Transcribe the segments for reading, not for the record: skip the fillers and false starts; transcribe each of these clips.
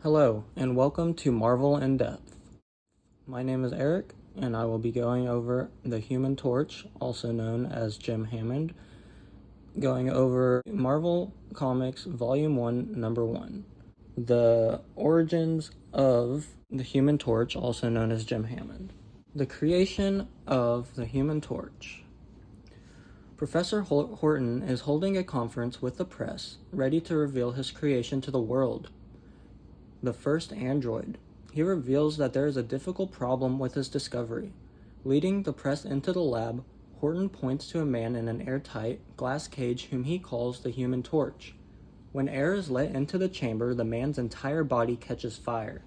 Hello, and welcome to Marvel in Depth. My name is Eric, and I will be going over the Human Torch, also known as Jim Hammond, going over Marvel Comics Volume 1, Number 1. The origins of the Human Torch, also known as Jim Hammond. The creation of the Human Torch. Professor Horton is holding a conference with the press, ready to reveal his creation to the world. The first android. He reveals that there is a difficult problem with his discovery. Leading the press into the lab, Horton points to a man in an airtight glass cage whom he calls the Human Torch. When air is let into the chamber, the man's entire body catches fire.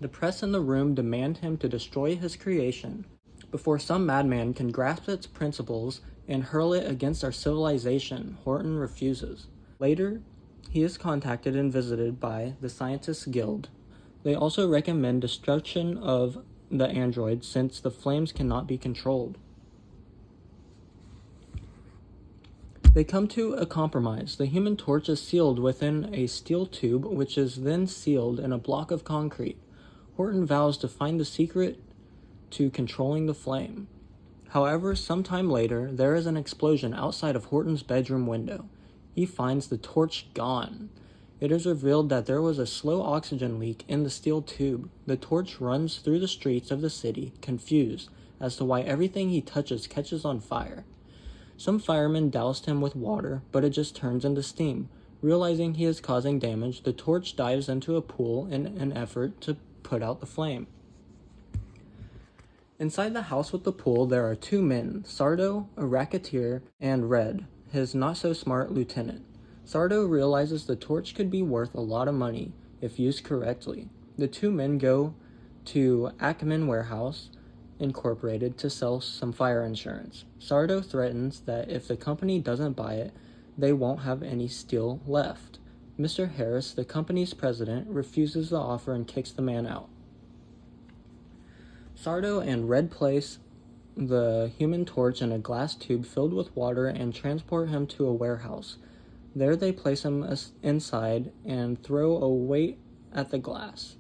The press in the room demand him to destroy his creation before some madman can grasp its principles and hurl it against our civilization. Horton refuses. Later, he is contacted and visited by the Scientists Guild. They also recommend destruction of the android since the flames cannot be controlled. They come to a compromise. The Human Torch is sealed within a steel tube, which is then sealed in a block of concrete. Horton vows to find the secret to controlling the flame. However, sometime later, there is an explosion outside of Horton's bedroom window. He finds the torch gone. It is revealed that there was a slow oxygen leak in the steel tube. The torch runs through the streets of the city, confused as to why everything he touches catches on fire. Some firemen doused him with water, but it just turns into steam. Realizing he is causing damage, the torch dives into a pool in an effort to put out the flame. Inside the house with the pool, there are two men, Sardo, a racketeer, and Red, his not-so-smart lieutenant. Sardo realizes the torch could be worth a lot of money if used correctly. The two men go to Ackman Warehouse Incorporated to sell some fire insurance. Sardo threatens that if the company doesn't buy it, they won't have any steel left. Mr. Harris, the company's president, refuses the offer and kicks the man out. Sardo and Red place the Human Torch in a glass tube filled with water and transport him to a warehouse. There they place him inside and throw a weight at the glass.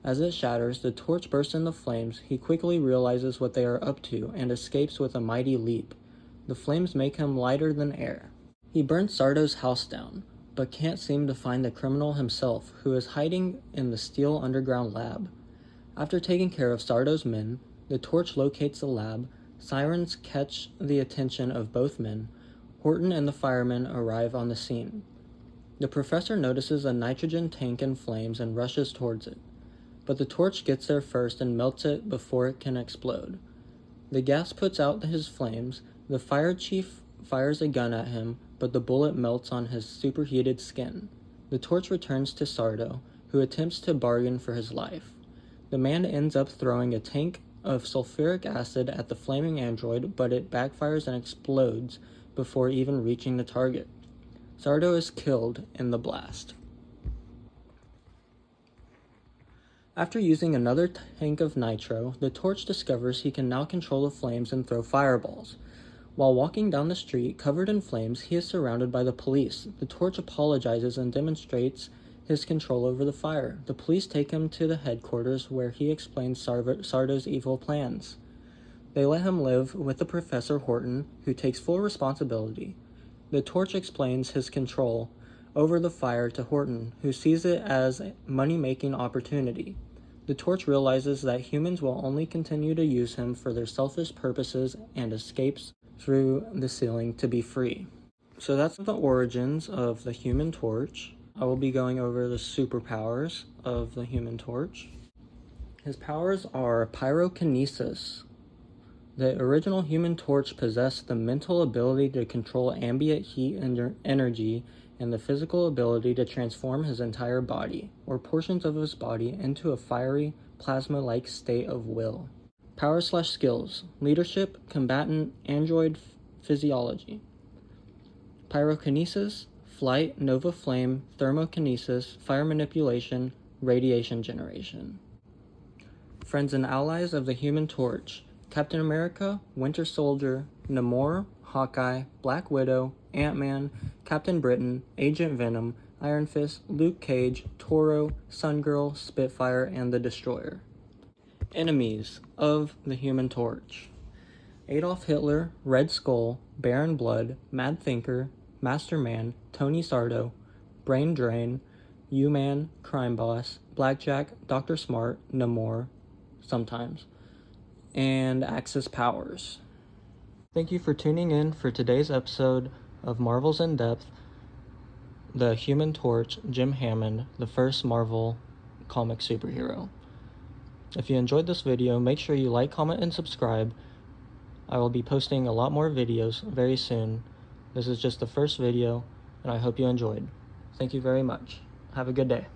As it shatters, the torch bursts into flames. He quickly realizes what they are up to and escapes with a mighty leap. The flames make him lighter than air. He burns Sardo's house down, but can't seem to find the criminal himself, who is hiding in the steel underground lab. After taking care of Sardo's men, the torch locates the lab. Sirens catch the attention of both men. Horton and the firemen arrive on the scene. The professor notices a nitrogen tank in flames and rushes towards it. But the torch gets there first and melts it before it can explode. The gas puts out his flames. The fire chief fires a gun at him, but the bullet melts on his superheated skin. The torch returns to Sardo, who attempts to bargain for his life. The man ends up throwing a tank of sulfuric acid at the flaming android, but it backfires and explodes before even reaching the target. Sardo is killed in the blast. After using another tank of nitro, the torch discovers he can now control the flames and throw fireballs. While walking down the street, covered in flames, he is surrounded by the police. The torch apologizes and demonstrates his control over the fire. The police take him to the headquarters where he explains Sardo's evil plans. They let him live with the Professor Horton, who takes full responsibility. The torch explains his control over the fire to Horton, who sees it as a money-making opportunity. The torch realizes that humans will only continue to use him for their selfish purposes and escapes through the ceiling to be free. So that's the origins of the Human Torch. I will be going over the superpowers of the Human Torch. His powers are pyrokinesis. The original Human Torch possessed the mental ability to control ambient heat and energy and the physical ability to transform his entire body, or portions of his body, into a fiery, plasma-like state of will. Power/skills: leadership, combatant, android physiology. Pyrokinesis: flight, nova flame, thermokinesis, fire manipulation, radiation generation. Friends and allies of the Human Torch: Captain America, Winter Soldier, Namor, Hawkeye, Black Widow, Ant-Man, Captain Britain, Agent Venom, Iron Fist, Luke Cage, Toro, Sun Girl, Spitfire, and the Destroyer. Enemies of the Human Torch: Adolf Hitler, Red Skull, Baron Blood, Mad Thinker, Master Man, Tony Sardo, Brain Drain, U-Man, Crime Boss, Blackjack, Dr. Smart, Namor, sometimes, and Axis Powers. Thank you for tuning in for today's episode of Marvel's In Depth, The Human Torch, Jim Hammond, the first Marvel comic superhero. If you enjoyed this video, make sure you like, comment, and subscribe. I will be posting a lot more videos very soon. This is just the first video, and I hope you enjoyed. Thank you very much. Have a good day.